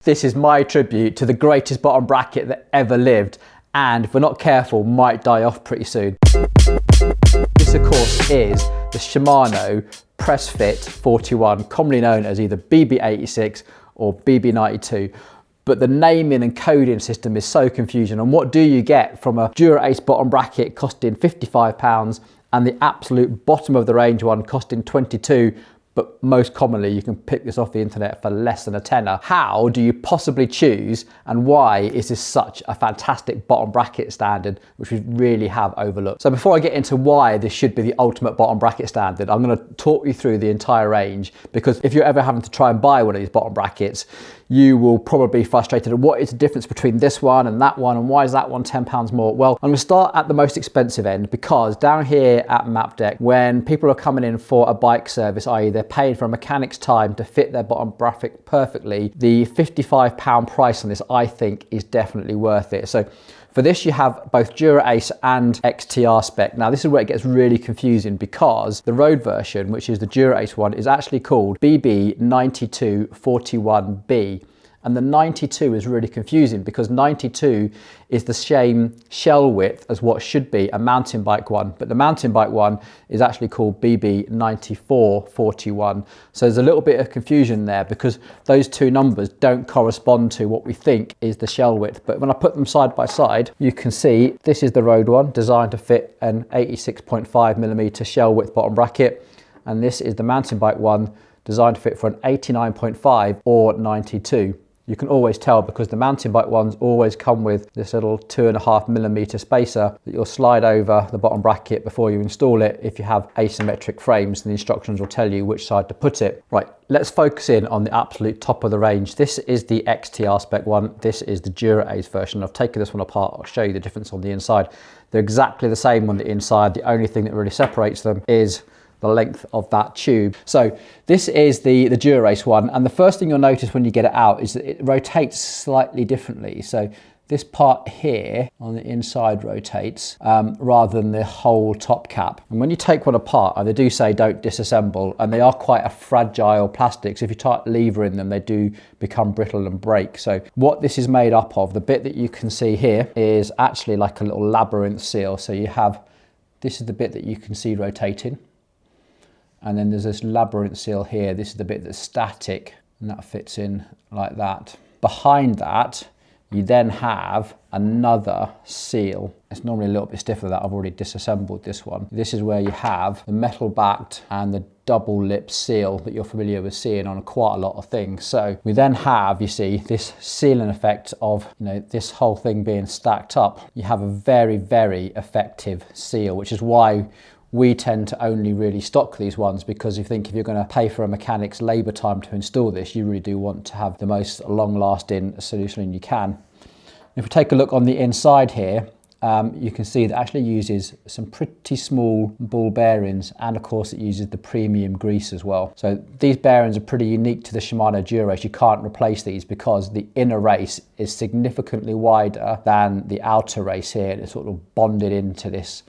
This is my tribute to the greatest bottom bracket that ever lived, and if we're not careful, might die off pretty soon. This of course is the Shimano Press Fit 41, commonly known as either BB86 or BB92. But the naming and coding system is so confusing. And what do you get from a Dura Ace bottom bracket costing £55 and the absolute bottom of the range one costing 22? But most commonly you can pick this off the internet for less than a tenner. How do you possibly choose, and why is this such a fantastic bottom bracket standard, which we really have overlooked? So before I get into why this should be the ultimate bottom bracket standard, I'm going to talk you through the entire range, because if you're ever having to try and buy one of these bottom brackets, you will probably be frustrated at what is the difference between this one and why is that one £10 more? Well, I'm going to start at the most expensive end, because down here at Mapdeck, when people are coming in for a bike service, i.e. they're paying for a mechanic's time to fit their bottom bracket perfectly, the £55 price on this I think is definitely worth it. So for this you have both Dura Ace and XTR spec. Now this is where it gets really confusing, because the road version, which is the Dura Ace one, is actually called BB92-41B. And the 92 is really confusing, because 92 is the same shell width as what should be a mountain bike one, but the mountain bike one is actually called BB94-41. So there's a little bit of confusion there, because those two numbers don't correspond to what we think is the shell width. But when I put them side by side, you can see this is the road one, designed to fit an 86.5mm shell width bottom bracket, and this is the mountain bike one, designed to fit for an 89.5 or 92. You can always tell, because the mountain bike ones always come with this little 2.5mm spacer that you'll slide over the bottom bracket before you install it. If you have asymmetric frames, the instructions will tell you which side to put it. Right, let's focus in on the absolute top of the range. This is the XTR spec one. This is the Dura Ace version. I've taken this one apart. I'll show you the difference on the inside. They're exactly the same on the inside. The only thing that really separates them is the length of that tube. So this is the Dura Ace one, and the first thing you'll notice when you get it out is that it rotates slightly differently. So this part here on the inside rotates rather than the whole top cap. And when you take one apart, and they do say don't disassemble, and they are quite a fragile plastic, so if you tight a lever in them, they do become brittle and break. So what this is made up of, the bit that you can see here, is actually like a little labyrinth seal. So you have, this is the bit that you can see rotating, and then there's this labyrinth seal here. This is the bit that's static, and that fits in like that. Behind that, you then have another seal. It's normally a little bit stiffer than that. I've already disassembled this one. This is where you have the metal backed and the double lip seal that you're familiar with seeing on quite a lot of things. So we then have, you see, this sealing effect of, you know, this whole thing being stacked up. You have a very, very effective seal, which is why we tend to only really stock these ones, because if you're going to pay for a mechanic's labour time to install this, you really do want to have the most long-lasting solution you can. If we take a look on the inside here, you can see that it actually uses some pretty small ball bearings, and of course it uses the premium grease as well. So these bearings are pretty unique to the Shimano Dura Ace. You can't replace these, because the inner race is significantly wider than the outer race here, and it's sort of bonded into this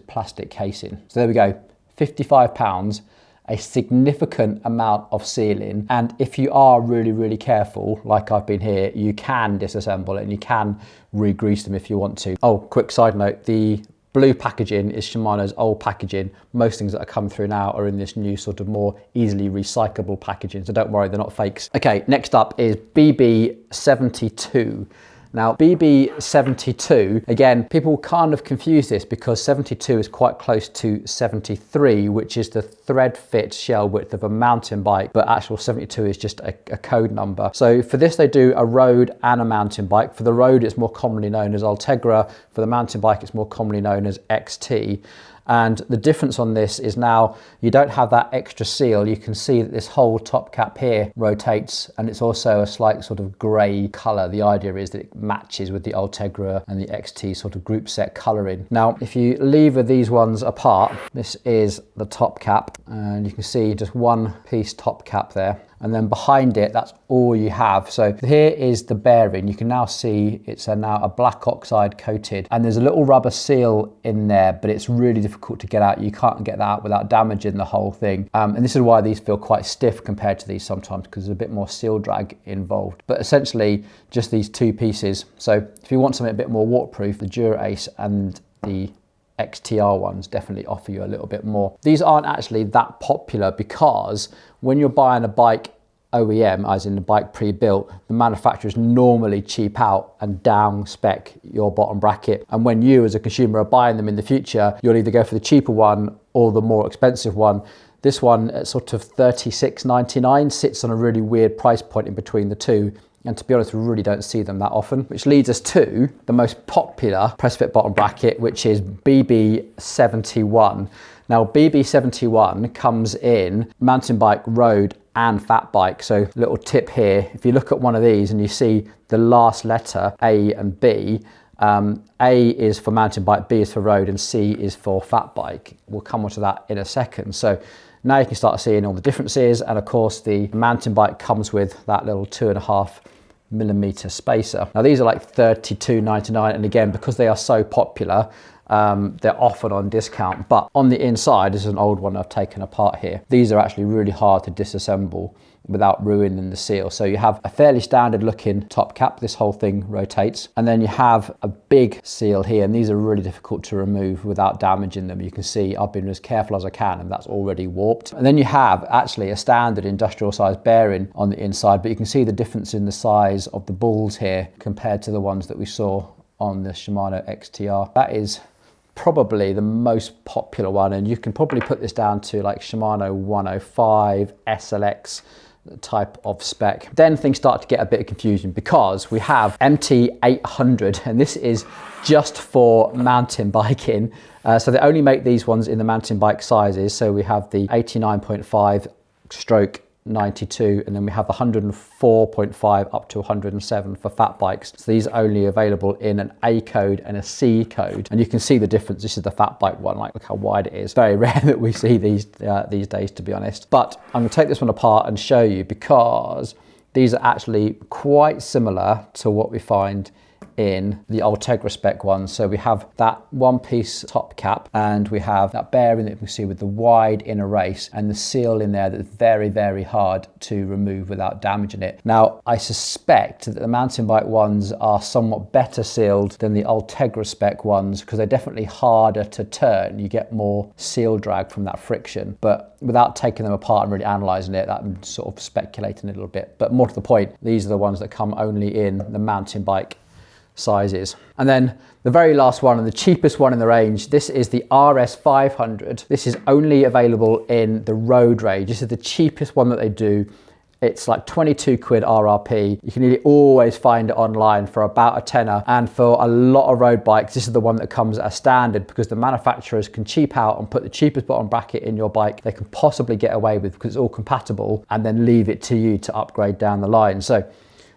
plastic casing. So there we go, £55, a significant amount of sealing. And if you are really, really careful, like I've been here, you can disassemble it and you can re-grease them if you want to. Oh, quick side note, the blue packaging is Shimano's old packaging. Most things that are coming through now are in this new sort of more easily recyclable packaging, so don't worry, they're not fakes. Okay, next up is BB72. Now BB72, again, people kind of confuse this, because 72 is quite close to 73, which is the thread fit shell width of a mountain bike, but actual 72 is just a code number. So for this they do a road and a mountain bike. For the road it's more commonly known as Ultegra, for the mountain bike it's more commonly known as XT. And the difference on this is now you don't have that extra seal. You can see that this whole top cap here rotates, and it's also a slight sort of grey colour. The idea is that it matches with the Ultegra and the XT sort of group set colouring. Now, if you lever these ones apart, this is the top cap, and you can see just one piece top cap there. and then behind it, that's all you have. So here is the bearing. You can now see it's now a black oxide coated, and there's a little rubber seal in there, but it's really difficult to get out. You can't get that out without damaging the whole thing. And this is why these feel quite stiff compared to these sometimes, because there's a bit more seal drag involved. But essentially just these two pieces. So if you want something a bit more waterproof, the Dura Ace and the XTR ones definitely offer you a little bit more. These aren't actually that popular because when you're buying a bike OEM, as in the bike pre-built, the manufacturers normally cheap out and down spec your bottom bracket. And when you as a consumer are buying them in the future, you'll either go for the cheaper one or the more expensive one. This one at sort of $36.99 sits on a really weird price point in between the two. And to be honest, we really don't see them that often, which leads us to the most popular press fit bottom bracket, which is BB71. Now, BB71 comes in mountain bike, road, and fat bike. So little tip here, if you look at one of these and you see the last letter, A and B, A is for mountain bike, B is for road, and C is for fat bike. We'll come on to that in a second. So now you can start seeing all the differences, and of course the mountain bike comes with that little 2.5mm spacer. Now these are like $32.99, and again, because they are so popular, they're often on discount. But on the inside, this is an old one I've taken apart here. These are actually really hard to disassemble without ruining the seal. So you have a fairly standard looking top cap. This whole thing rotates, and then you have a big seal here, and these are really difficult to remove without damaging them. You can see I've been as careful as I can, and that's already warped. And then you have actually a standard industrial size bearing on the inside, but you can see the difference in the size of the balls here compared to the ones that we saw on the Shimano XTR. That is probably the most popular one, and you can probably put this down to like Shimano 105 SLX type of spec. Then things start to get a bit of confusion because we have MT800, and this is just for mountain biking. So they only make these ones in the mountain bike sizes. So we have the 89.5 stroke 92, and then we have the 104.5 up to 107 for fat bikes. So these are only available in an A code and a C code, and you can see the difference. This is the fat bike one, like look how wide it is. Very rare that we see these days, to be honest. But I'm going to take this one apart and show you, because these are actually quite similar to what we find in the Ultegra spec ones. So we have that one piece top cap, and we have that bearing that you can see with the wide inner race and the seal in there that's very, very hard to remove without damaging it. Now, I suspect that the mountain bike ones are somewhat better sealed than the Ultegra spec ones, because they're definitely harder to turn. You get more seal drag from that friction, but without taking them apart and really analysing it, I'm sort of speculating a little bit. But more to the point, these are the ones that come only in the mountain bike sizes. And then the very last one, and the cheapest one in the range, this is the RS500. This is only available in the road range. This is the cheapest one that they do. It's like 22 quid RRP. You can nearly always find it online for about a tenner. And for a lot of road bikes, this is the one that comes as standard, because the manufacturers can cheap out and put the cheapest bottom bracket in your bike they can possibly get away with, because it's all compatible, and then leave it to you to upgrade down the line. So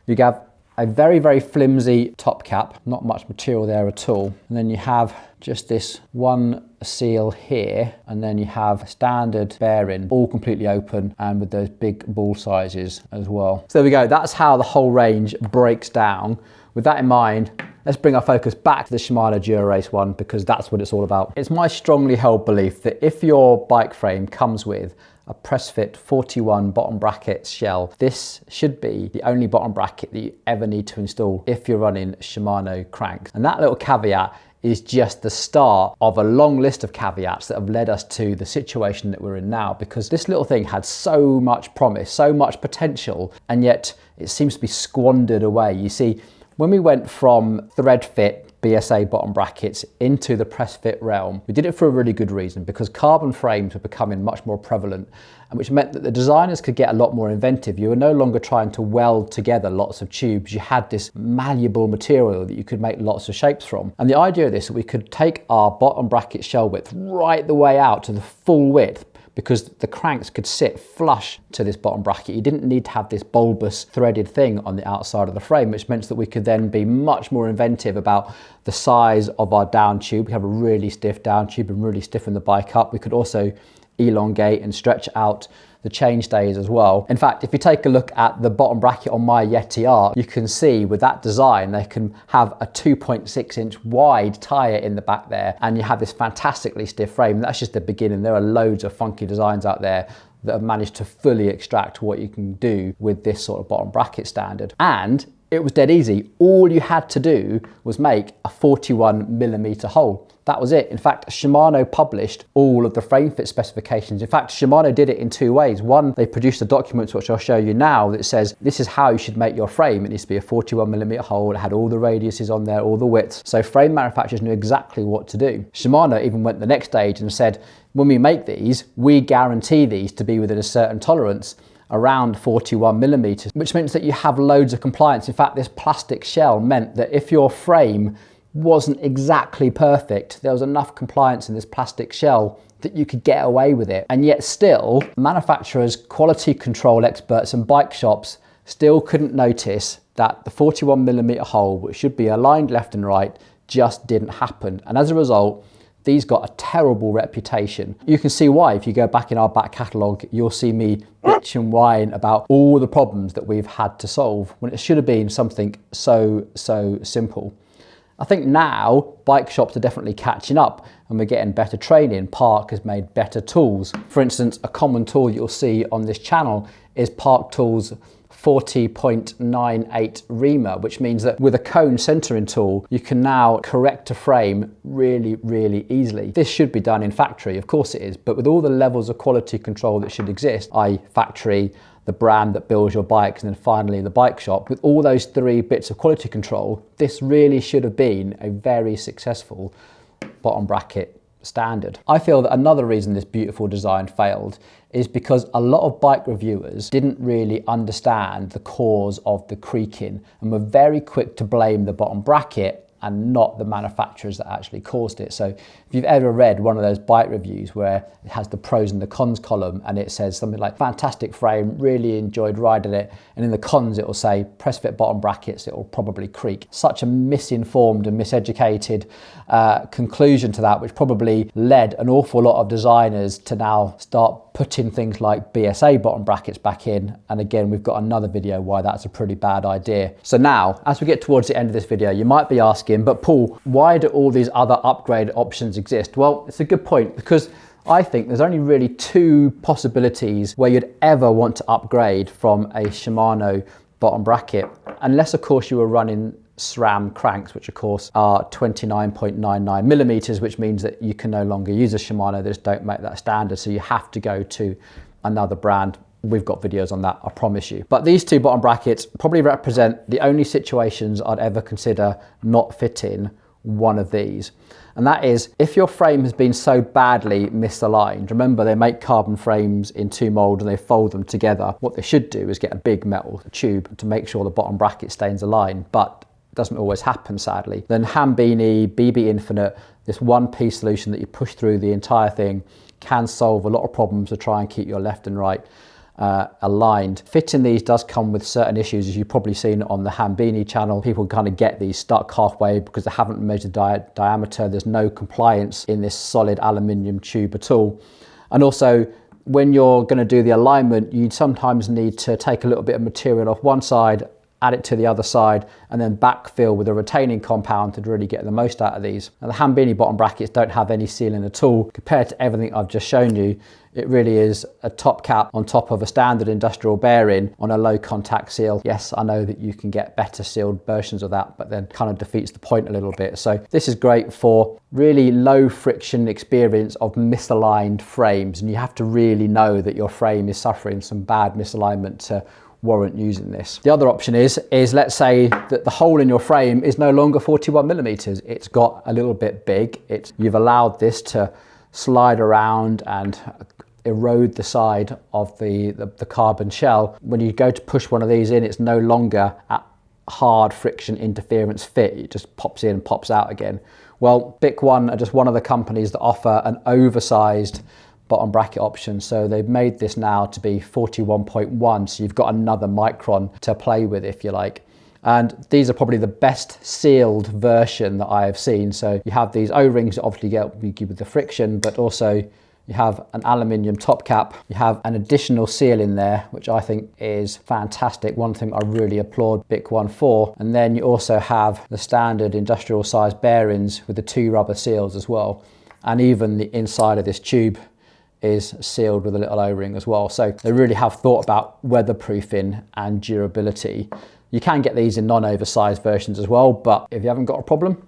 you have a very, very flimsy top cap, not much material there at all. And then you have just this one seal here, and then you have a standard bearing, all completely open and with those big ball sizes as well. So there we go, that's how the whole range breaks down. With that in mind, let's bring our focus back to the Shimano Dura Ace one, because that's what it's all about. It's my strongly held belief that if your bike frame comes with a Press Fit 41 bottom bracket shell, this should be the only bottom bracket that you ever need to install if you're running Shimano cranks. And that little caveat is just the start of a long list of caveats that have led us to the situation that we're in now, because this little thing had so much promise, so much potential, and yet it seems to be squandered away. You see, when we went from thread fit BSA bottom brackets into the press fit realm, we did it for a really good reason, because carbon frames were becoming much more prevalent, and which meant that the designers could get a lot more inventive. You were no longer trying to weld together lots of tubes. You had this malleable material that you could make lots of shapes from. And the idea of this, we could take our bottom bracket shell width right the way out to the full width, because the cranks could sit flush to this bottom bracket. You didn't need to have this bulbous threaded thing on the outside of the frame, which meant that we could then be much more inventive about the size of our down tube. We have a really stiff down tube and really stiffen the bike up. We could also elongate and stretch out the change days as well. In fact, if you take a look at the bottom bracket on my Yeti R, you can see with that design, they can have a 2.6 inch wide tyre in the back there, and you have this fantastically stiff frame. That's just the beginning. There are loads of funky designs out there that have managed to fully extract what you can do with this sort of bottom bracket standard. And it was dead easy. All you had to do was make a 41mm hole. That was it. In fact, Shimano published all of the frame fit specifications. In fact, Shimano did it in two ways. One, they produced a document, which I'll show you now, that says this is how you should make your frame. It needs to be a 41mm hole. It had all the radiuses on there, all the widths. So frame manufacturers knew exactly what to do. Shimano even went the next stage and said, when we make these, we guarantee these to be within a certain tolerance, around 41mm, which means that you have loads of compliance. In fact, this plastic shell meant that if your frame wasn't exactly perfect, there was enough compliance in this plastic shell that you could get away with it. And yet still, manufacturers, quality control experts and bike shops still couldn't notice that the 41mm hole, which should be aligned left and right, just didn't happen. And as a result, these got a terrible reputation. You can see why. If you go back in our back catalogue, you'll see me bitch and whine about all the problems that we've had to solve when it should have been something so simple. I think now bike shops are definitely catching up and we're getting better training. Park has made better tools. For instance, a common tool you'll see on this channel is Park Tools 40.98 reamer, which means that with a cone centering tool, you can now correct a frame really easily. This should be done in factory, of course it is, but with all the levels of quality control that should exist, i.e. factory, the brand that builds your bikes, and then finally the bike shop, with all those three bits of quality control, this really should have been a very successful bottom bracket standard. I feel that another reason this beautiful design failed is because a lot of bike reviewers didn't really understand the cause of the creaking and were very quick to blame the bottom bracket and not the manufacturers that actually caused it. So if you've ever read one of those bike reviews where it has the pros and the cons column and it says something like fantastic frame, really enjoyed riding it, and in the cons it will say press fit bottom brackets, it will probably creak. Such a misinformed and miseducated conclusion to that, which probably led an awful lot of designers to now start putting things like BSA bottom brackets back in. And again, we've got another video why that's a pretty bad idea. So now, as we get towards the end of this video, you might be asking, but Paul, why do all these other upgrade options exist? Well, it's a good point, because I think there's only really two possibilities where you'd ever want to upgrade from a Shimano bottom bracket, unless of course you were running SRAM cranks, which of course are 29.99mm, which means that you can no longer use a Shimano. They just don't make that standard, so you have to go to another brand. We've got videos on that, I promise you. But these two bottom brackets probably represent the only situations I'd ever consider not fitting one of these. And that is if your frame has been so badly misaligned. Remember, they make carbon frames in two molds and they fold them together. What they should do is get a big metal tube to make sure the bottom bracket stays aligned, but it doesn't always happen, sadly. Then Hambini, BB Infinite, this one-piece solution that you push through the entire thing can solve a lot of problems to try and keep your left and right aligned. Fitting these does come with certain issues, as you've probably seen on the Hambini channel. People kind of get these stuck halfway because they haven't measured diameter. There's no compliance in this solid aluminium tube at all. And also, when you're going to do the alignment, you sometimes need to take a little bit of material off one side, add it to the other side, and then backfill with a retaining compound to really get the most out of these. Now, the Hambini bottom brackets don't have any sealing at all. Compared to everything I've just shown you, it really is a top cap on top of a standard industrial bearing on a low contact seal. Yes, I know that you can get better sealed versions of that, but then kind of defeats the point a little bit. So this is great for really low friction experience of misaligned frames, and you have to really know that your frame is suffering some bad misalignment to warrant using this. The other option is let's say that the hole in your frame is no longer 41mm. It's got a little bit big. You've allowed this to slide around and erode the side of the carbon shell. When you go to push one of these in, it's no longer at hard friction interference fit. It just pops in and pops out again. Well, BIC One are just one of the companies that offer an oversized bottom bracket option. So they've made this now to be 41.1. So you've got another micron to play with, if you like. And these are probably the best sealed version that I have seen. So you have these O-rings that obviously help you with the friction, but also You have an aluminium top cap. You have an additional seal in there, which I think is fantastic. One thing I really applaud BIC1 for. And then you also have the standard industrial size bearings with the 2 rubber seals as well. And even the inside of this tube is sealed with a little O-ring as well. So they really have thought about weatherproofing and durability. You can get these in non-oversized versions as well, but if you haven't got a problem,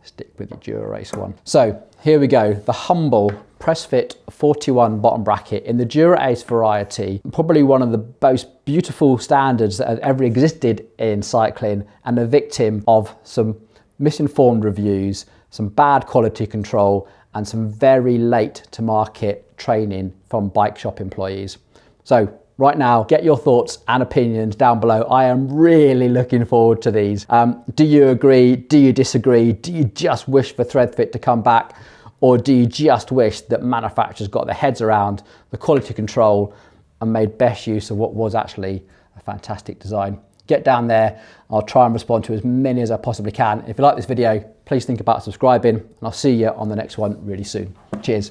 stick with your Dura Ace one. So here we go, the humble Press Fit 41 bottom bracket in the Dura Ace variety, probably one of the most beautiful standards that has ever existed in cycling, and a victim of some misinformed reviews, some bad quality control, and some very late to market training from bike shop employees. So right now, get your thoughts and opinions down below. I am really looking forward to these. Do you agree? Do you disagree? Do you just wish for ThreadFit to come back? Or do you just wish that manufacturers got their heads around the quality control and made best use of what was actually a fantastic design? Get down there. I'll try and respond to as many as I possibly can. If you like this video, please think about subscribing, and I'll see you on the next one really soon. Cheers.